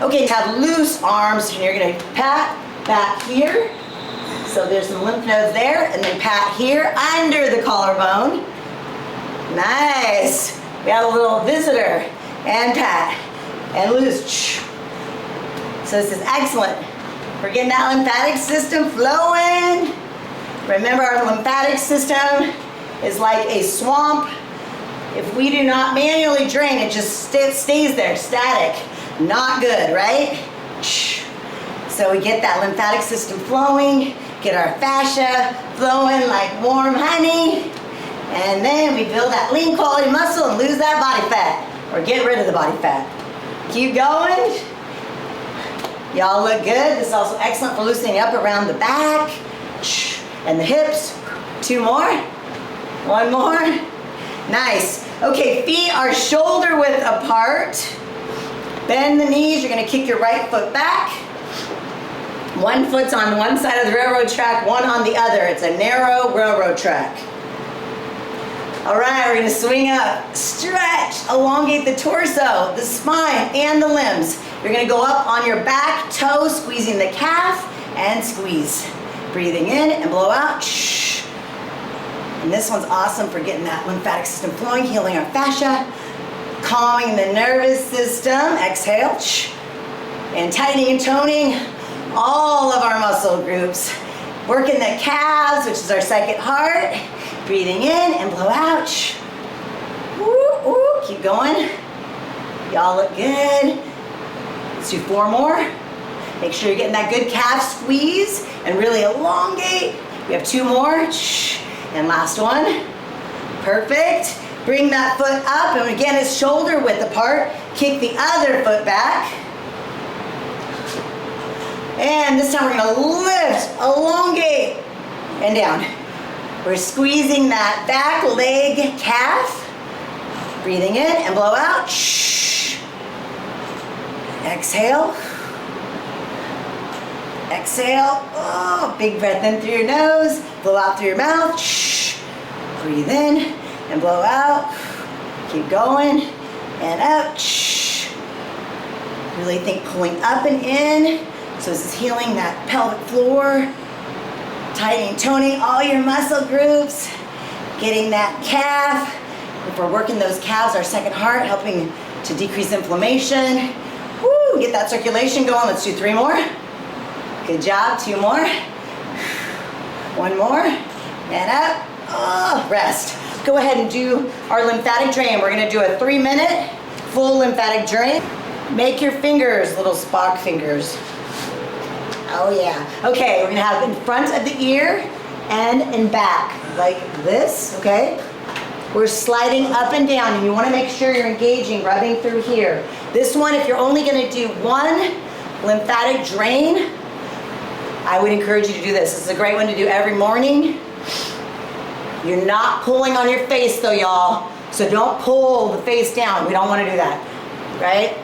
Okay, have loose arms, and you're gonna pat back here. So there's some lymph nodes there, and then pat here under the collarbone. Nice. We have a little visitor, and pat, and loose. So this is excellent. We're getting that lymphatic system flowing. Remember, our lymphatic system is like a swamp. If we do not manually drain, it just stays there, static. Not good, right? So we get that lymphatic system flowing, get our fascia flowing like warm honey, and then we build that lean quality muscle and lose that body fat, or get rid of the body fat. Keep going. Y'all look good. This is also excellent for loosening up around the back and the hips. 2 more. 1 more. Nice. Okay, feet are shoulder width apart. Bend the knees. You're going to kick your right foot back. 1 foot's on one side of the railroad track, 1 on the other. It's a narrow railroad track. All right, we're going to swing up, stretch, elongate the torso, the spine, and the limbs. You're going to go up on your back toe, squeezing the calf, and squeeze. Breathing in and blow out. And this one's awesome for getting that lymphatic system flowing, healing our fascia, calming the nervous system. Exhale. And tightening and toning all of our muscle groups. Working the calves, which is our second heart. Breathing in and blow out. Woo, woo. Keep going. Y'all look good. Let's do 4 more. Make sure you're getting that good calf squeeze and really elongate. We have 2 more. And last one. Perfect. Bring that foot up, and again, it's shoulder width apart. Kick the other foot back. And this time we're gonna lift, elongate, and down. We're squeezing that back leg calf. Breathing in and blow out. Exhale. Exhale. Oh, big breath in through your nose. Blow out through your mouth. Breathe in and blow out. Keep going and up. Really think pulling up and in. So this is healing that pelvic floor. Tightening, toning all your muscle groups. Getting that calf. If we're working those calves, our second heart, helping to decrease inflammation. Woo, get that circulation going. Let's do 3 more. Good job. 2 more. 1 more. And up. Oh, rest. Go ahead and do our lymphatic drain. We're going to do a 3-minute full lymphatic drain. Make your fingers little Spock fingers. Oh yeah. Okay, we're going to have in front of the ear and in back like this, okay? We're sliding up and down, and you want to make sure you're engaging, rubbing through here. This one, if you're only going to do 1 lymphatic drain, I would encourage you to do this. This is a great one to do every morning. You're not pulling on your face though, y'all. So don't pull the face down. We don't want to do that, right?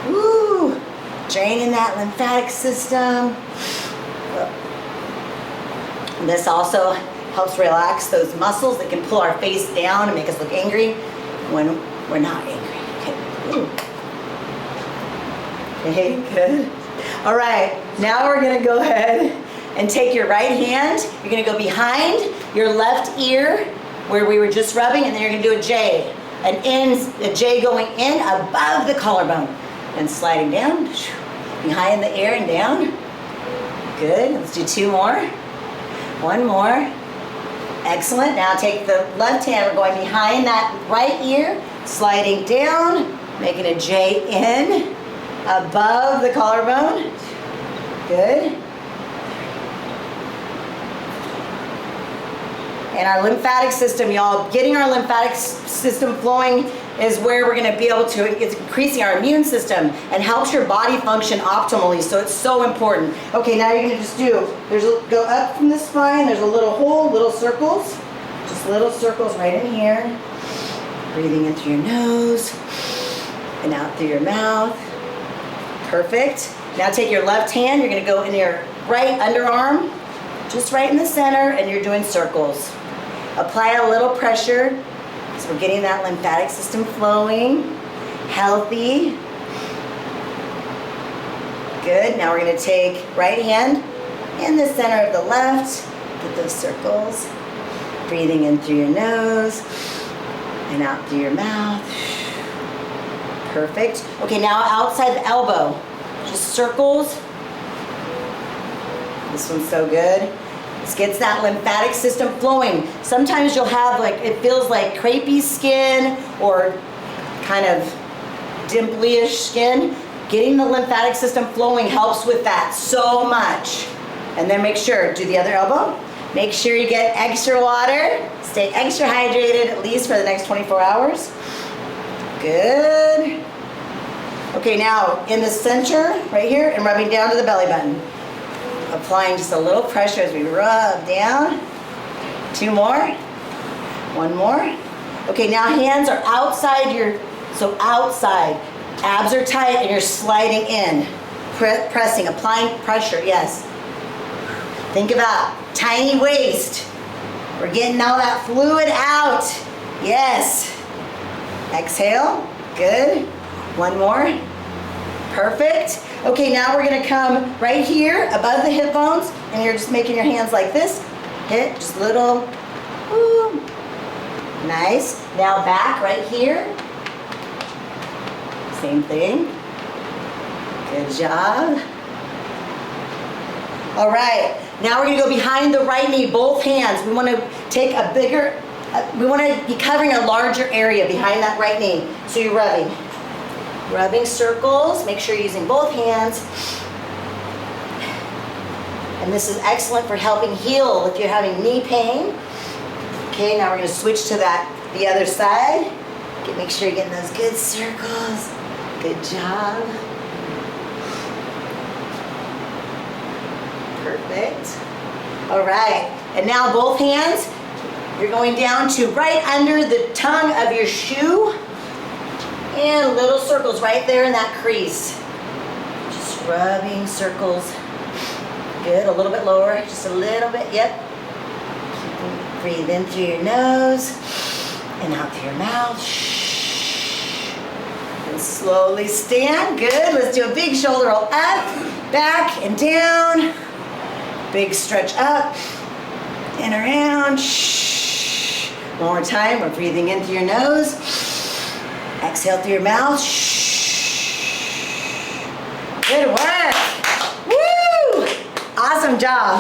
Woo! Draining that lymphatic system. And this also helps relax those muscles that can pull our face down and make us look angry when we're not angry. Okay. Okay, good. All right, now we're gonna go ahead and take your right hand. You're gonna go behind your left ear where we were just rubbing, and then you're gonna do a J. A J going in above the collarbone and sliding down, behind the ear and down. Good, let's do 2 more. 1 more. Excellent, now take the left hand, we're going behind that right ear, sliding down, making a J in, above the collarbone. Good. And our lymphatic system, y'all, getting our lymphatic system flowing is where we're gonna be able to, it's increasing our immune system and helps your body function optimally, so it's so important. Okay, now you're gonna just do, go up from the spine, there's a little hole, little circles, just little circles right in here. Breathing in through your nose and out through your mouth. Perfect. Now take your left hand, you're gonna go in your right underarm, just right in the center, and you're doing circles. Apply a little pressure, so we're getting that lymphatic system flowing, healthy. Good. Now we're going to take right hand in the center of the left. Get those circles. Breathing in through your nose and out through your mouth. Perfect. Okay, now outside the elbow. Just circles. This one's so good. This gets that lymphatic system flowing. Sometimes you'll have like, it feels like crepey skin or kind of dimply-ish skin. Getting the lymphatic system flowing helps with that so much. And then make sure, do the other elbow. Make sure you get extra water. Stay extra hydrated at least for the next 24 hours. Good. Okay, now in the center, right here, and rubbing down to the belly button. Applying just a little pressure as we rub down. 2 more. 1 more. Okay, now hands are outside so outside. Abs are tight and you're sliding in. Pressing, applying pressure, yes. Think about tiny waist. We're getting all that fluid out. Yes. Exhale. Good. 1 more. Perfect. Okay, now we're gonna come right here above the hip bones and you're just making your hands like this. Hit, just little, woo. Nice. Now back right here. Same thing. Good job. All right, now we're gonna go behind the right knee, both hands. We wanna take a bigger, we wanna be covering a larger area behind that right knee. So you're rubbing. Rubbing circles, make sure you're using both hands. And this is excellent for helping heal if you're having knee pain. Okay, now we're gonna switch to the other side. Make sure you're getting those good circles. Good job. Perfect. All right, and now both hands, you're going down to right under the tongue of your shoe. And little circles right there in that crease. Just rubbing circles. Good, a little bit lower, just a little bit, yep. Breathe in through your nose and out through your mouth. And slowly stand, good. Let's do a big shoulder roll up, back and down. Big stretch up and around. One more time, we're breathing in through your nose. Exhale through your mouth. Good work. Woo! Awesome job.